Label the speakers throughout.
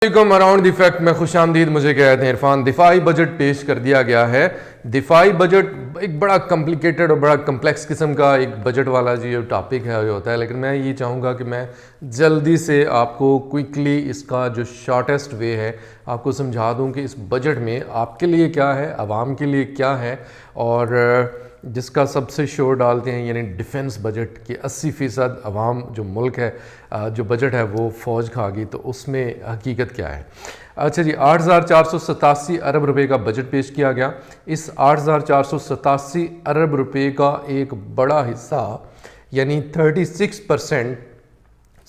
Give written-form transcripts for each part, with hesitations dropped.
Speaker 1: علیکم around the fact میں خوش آمدید. مجھے کہتے ہیں عرفان. دفاعی بجٹ پیش کر دیا گیا ہے. دفاعی بجٹ ایک بڑا کمپلیکیٹڈ اور بڑا کمپلیکس قسم کا ایک بجٹ والا جو ٹاپک ہے یہ ہوتا ہے, لیکن میں یہ چاہوں گا کہ میں جلدی سے آپ کو کوئکلی اس کا جو شارٹیسٹ وے ہے آپ کو سمجھا دوں کہ اس بجٹ میں آپ کے لیے کیا ہے, عوام کے لیے کیا ہے, اور جس کا سب سے شور ڈالتے ہیں یعنی ڈیفنس بجٹ کہ 80% عوام جو ملک ہے جو بجٹ ہے وہ فوج کھا گئی, تو اس میں حقیقت کیا ہے. اچھا جی, 8,487 ارب روپے کا بجٹ پیش کیا گیا. اس 8,487 ارب روپے کا ایک بڑا حصہ یعنی 36%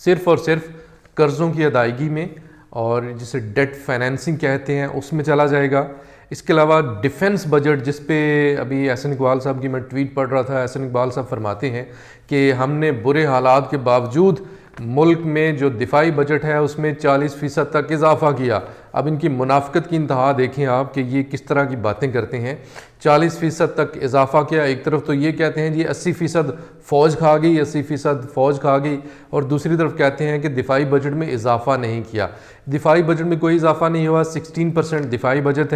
Speaker 1: صرف اور صرف قرضوں کی ادائیگی میں اور جسے ڈیٹ فائنینسنگ کہتے ہیں اس میں چلا جائے گا. اس کے علاوہ ڈیفنس بجٹ جس پہ ابھی احسن اقبال صاحب کی میں ٹویٹ پڑھ رہا تھا, احسن اقبال صاحب فرماتے ہیں کہ ہم نے برے حالات کے باوجود ملک میں جو دفاعی بجٹ ہے اس میں 40% تک اضافہ کیا. اب ان کی منافقت کی انتہا دیکھیں آپ کہ یہ کس طرح کی باتیں کرتے ہیں. 40% تک اضافہ کیا, ایک طرف تو یہ کہتے ہیں جی 80% فوج کھا گئی, 80% فوج کھا گئی, اور دوسری طرف کہتے ہیں کہ دفاعی بجٹ میں اضافہ نہیں کیا. دفاعی بجٹ میں کوئی اضافہ نہیں ہوا, 16% دفاعی بجٹ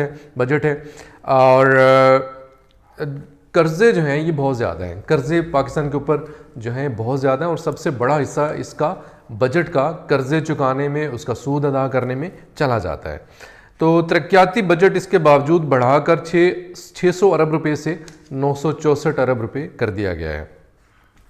Speaker 1: ہے. اور قرضے جو ہیں یہ بہت زیادہ ہیں, قرضے پاکستان کے اوپر جو ہیں بہت زیادہ ہیں, اور سب سے بڑا حصہ اس کا بجٹ کا قرضے چکانے میں, اس کا سود ادا کرنے میں چلا جاتا ہے. تو ترقیاتی بجٹ اس کے باوجود بڑھا کر 600 ارب روپے سے 964 ارب روپے کر دیا گیا ہے.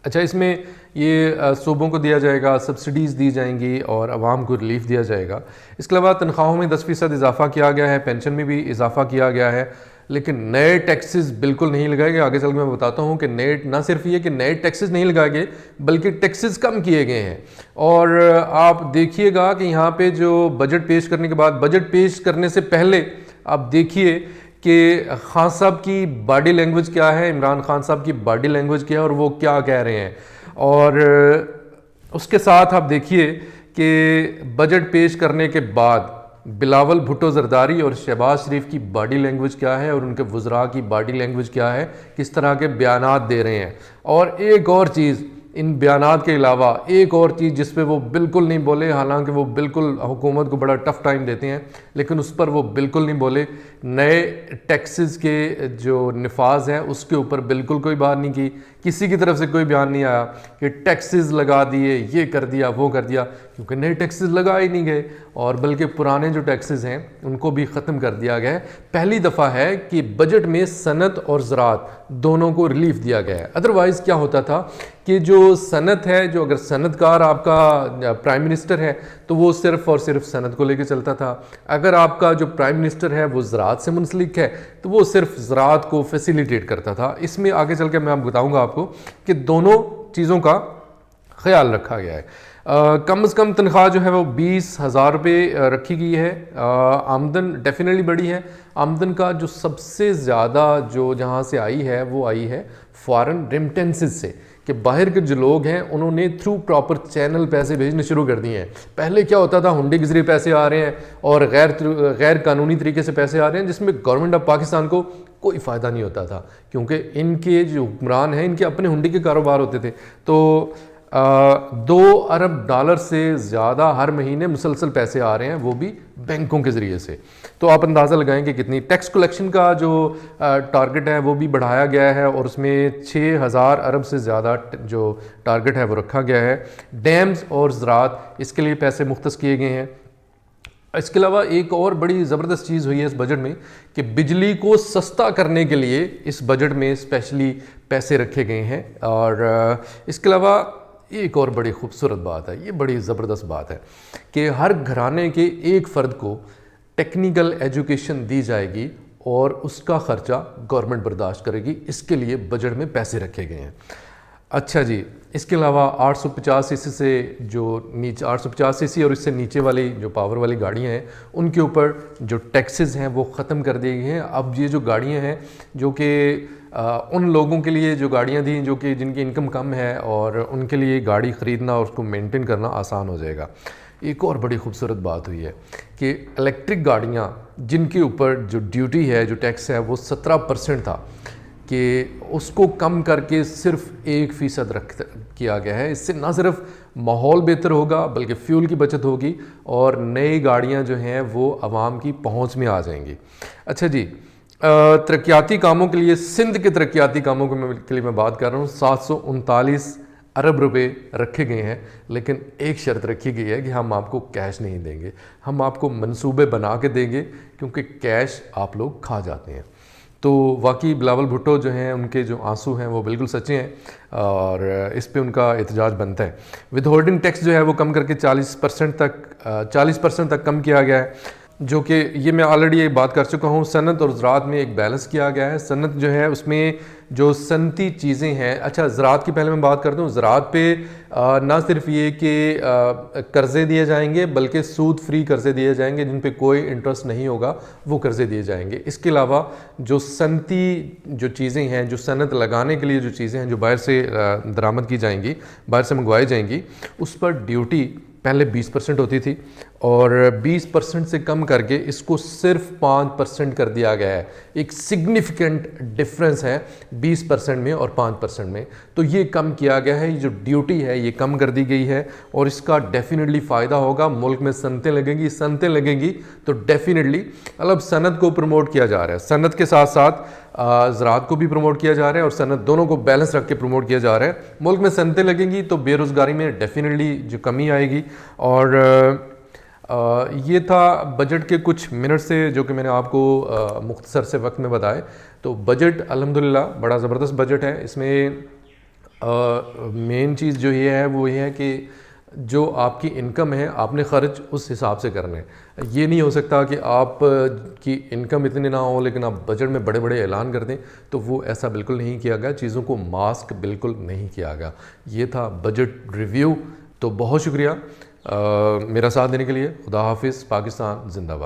Speaker 1: اچھا, اس میں یہ صوبوں کو دیا جائے گا, سبسڈیز دی جائیں گی اور عوام کو ریلیف دیا جائے گا. اس کے علاوہ تنخواہوں میں 10% اضافہ کیا گیا ہے, پینشن میں بھی اضافہ کیا گیا ہے, لیکن نئے ٹیکسز بالکل نہیں لگائے گئے. آگے چل کے میں بتاتا ہوں کہ نہ صرف یہ کہ نئے ٹیکسز نہیں لگائے گئے بلکہ ٹیکسز کم کیے گئے ہیں. اور آپ دیکھیے گا کہ یہاں پہ جو بجٹ پیش کرنے کے بعد, بجٹ پیش کرنے سے پہلے آپ دیکھیے کہ خان صاحب کی باڈی لینگویج کیا ہے, عمران خان صاحب کی باڈی لینگویج کیا ہے اور وہ کیا کہہ رہے ہیں. اور اس کے ساتھ آپ دیکھیے کہ بجٹ پیش کرنے کے بعد بلاول بھٹو زرداری اور شہباز شریف کی باڈی لینگویج کیا ہے اور ان کے وزراء کی باڈی لینگویج کیا ہے, کس طرح کے بیانات دے رہے ہیں. اور ایک اور چیز, ان بیانات کے علاوہ ایک اور چیز جس پہ وہ بالکل نہیں بولے, حالانکہ وہ بالکل حکومت کو بڑا ٹف ٹائم دیتے ہیں لیکن اس پر وہ بالکل نہیں بولے. نئے ٹیکسز کے جو نفاذ ہیں اس کے اوپر بالکل کوئی بات نہیں کی, کسی کی طرف سے کوئی بیان نہیں آیا کہ ٹیکسز لگا دیے, یہ کر دیا, وہ کر دیا, کیونکہ نئے ٹیکسز لگا ہی نہیں گئے, اور بلکہ پرانے جو ٹیکسز ہیں ان کو بھی ختم کر دیا گیا ہے. پہلی دفعہ ہے کہ بجٹ میں صنعت اور زراعت دونوں کو ریلیف دیا گیا ہے. ادروائز کیا ہوتا تھا کہ جو صنعت ہے, جو اگر صنعت کار آپ کا پرائم منسٹر ہے تو وہ صرف اور صرف صنعت کو لے کے چلتا تھا. اگر آپ کا جو پرائم منسٹر ہے وہ زراعت سے منسلک ہے تو وہ صرف زراعت کو فیسیلیٹیٹ کرتا تھا. اس میں آگے چل کے میں بتاؤں گا آپ کو کہ دونوں چیزوں کا خیال رکھا گیا ہے. کم از کم تنخواہ جو ہے وہ 20,000 روپے رکھی گئی ہے. آمدن ڈیفینیٹلی بڑی ہے. آمدن کا جو سب سے زیادہ جو جہاں سے آئی ہے وہ آئی ہے فارن ریمیٹنسز سے, کہ باہر کے جو لوگ ہیں انہوں نے تھرو پراپر چینل پیسے بھیجنے شروع کر دیے ہیں. پہلے کیا ہوتا تھا, ہنڈی کے ذریعے پیسے آ رہے ہیں اور غیر قانونی طریقے سے پیسے آ رہے ہیں, جس میں گورنمنٹ آف پاکستان کو کوئی فائدہ نہیں ہوتا تھا, کیونکہ ان کے جو حکمران ہیں ان کے اپنے ہنڈی کے کاروبار ہوتے تھے. تو 2 ارب ڈالر سے زیادہ ہر مہینے مسلسل پیسے آ رہے ہیں, وہ بھی بینکوں کے ذریعے سے. تو آپ اندازہ لگائیں کہ کتنی. ٹیکس کلیکشن کا جو ٹارگٹ ہے وہ بھی بڑھایا گیا ہے اور اس میں 6,000 ارب سے زیادہ جو ٹارگٹ ہے وہ رکھا گیا ہے. ڈیمز اور زراعت اس کے لیے پیسے مختص کیے گئے ہیں. اس کے علاوہ ایک اور بڑی زبردست چیز ہوئی ہے اس بجٹ میں کہ بجلی کو سستا کرنے کے لیے اس بجٹ میں اسپیشلی پیسے رکھے گئے ہیں. اور اس کے علاوہ ایک اور بڑی خوبصورت بات ہے, یہ بڑی زبردست بات ہے کہ ہر گھرانے کے ایک فرد کو ٹیکنیکل ایجوکیشن دی جائے گی اور اس کا خرچہ گورنمنٹ برداشت کرے گی. اس کے لیے بجٹ میں پیسے رکھے گئے ہیں. اچھا جی, اس کے علاوہ 850 سی سی سے جو نیچے 850 سی سی اور اس سے نیچے والی جو پاور والی گاڑیاں ہیں ان کے اوپر جو ٹیکسز ہیں وہ ختم کر دیے گئے ہیں. اب یہ جو گاڑیاں ہیں جو کہ ان لوگوں کے لیے جو گاڑیاں تھیں جو کہ جن کی انکم کم ہے اور ان کے لیے گاڑی خریدنا اور اس کو مینٹین کرنا آسان ہو جائے گا. ایک اور بڑی خوبصورت بات ہوئی ہے کہ الیکٹرک گاڑیاں جن کے اوپر جو ڈیوٹی ہے, جو ٹیکس ہے وہ 17% تھا, کہ اس کو کم کر کے صرف 1% کیا گیا ہے. اس سے نہ صرف ماحول بہتر ہوگا بلکہ فیول کی بچت ہوگی اور نئی گاڑیاں جو ہیں وہ عوام کی پہنچ میں آ جائیں گی. اچھا جی, ترقیاتی کاموں کے لیے, سندھ کے ترقیاتی کاموں کے لیے میں بات کر رہا ہوں, 739 ارب روپے رکھے گئے ہیں, لیکن ایک شرط رکھی گئی ہے کہ ہم آپ کو کیش نہیں دیں گے, ہم آپ کو منصوبے بنا کے دیں گے, کیونکہ کیش آپ لوگ کھا جاتے ہیں. تو واقعی بلاول بھٹو جو ہیں ان کے جو آنسو ہیں وہ بالکل سچے ہیں اور اس پہ ان کا احتجاج بنتا ہے. ود ہولڈنگ ٹیکس جو ہے وہ کم کر کے 40% تک کم کیا گیا ہے, جو کہ یہ میں آلریڈی ایک بات کر چکا ہوں. صنعت اور زراعت میں ایک بیلنس کیا گیا ہے. صنعت جو ہے اس میں جو صنعتی چیزیں ہیں, اچھا زراعت کی پہلے میں بات کرتا ہوں. زراعت پہ نہ صرف یہ کہ قرضے دیے جائیں گے بلکہ سود فری قرضے دیے جائیں گے جن پہ کوئی انٹرسٹ نہیں ہوگا, وہ قرضے دیے جائیں گے. اس کے علاوہ جو صنعتی جو چیزیں ہیں, جو صنعت لگانے کے لیے جو چیزیں ہیں جو باہر سے درآمد کی جائیں گی, باہر سے منگوائی جائیں گی, اس پر ڈیوٹی پہلے 20% ہوتی تھی اور 20% سے کم کر کے اس کو صرف 5% کر دیا گیا ہے. ایک سگنیفیکنٹ ڈفرینس ہے 20% میں اور 5% میں. تو یہ کم کیا گیا ہے, یہ جو ڈیوٹی ہے یہ کم کر دی گئی ہے اور اس کا ڈیفینیٹلی فائدہ ہوگا. ملک میں صنعتیں لگیں گی تو ڈیفینیٹلی مطلب صنعت کو پروموٹ کیا جا رہا ہے, صنعت کے ساتھ ساتھ زراعت کو بھی پروموٹ کیا جا رہا ہے اور صنعت دونوں کو بیلنس رکھ کے پروموٹ کیا جا رہا ہے. ملک میں صنعتیں لگیں گی تو بے روزگاری میں ڈیفینیٹلی جو کمی آئے گی. اور یہ تھا بجٹ کے کچھ منٹ سے جو کہ میں نے آپ کو مختصر سے وقت میں بتائے. تو بجٹ الحمدللہ بڑا زبردست بجٹ ہے. اس میں مین چیز جو یہ ہے وہ یہ ہے کہ جو آپ کی انکم ہے آپ نے خرچ اس حساب سے کرنے. یہ نہیں ہو سکتا کہ آپ کی انکم اتنی نہ ہو لیکن آپ بجٹ میں بڑے بڑے اعلان کر دیں, تو وہ ایسا بالکل نہیں کیا گیا. چیزوں کو ماسک بالکل نہیں کیا گیا. یہ تھا بجٹ ریویو. تو بہت شکریہ میرا ساتھ دینے کے لیے. خدا حافظ. پاکستان زندہ باد.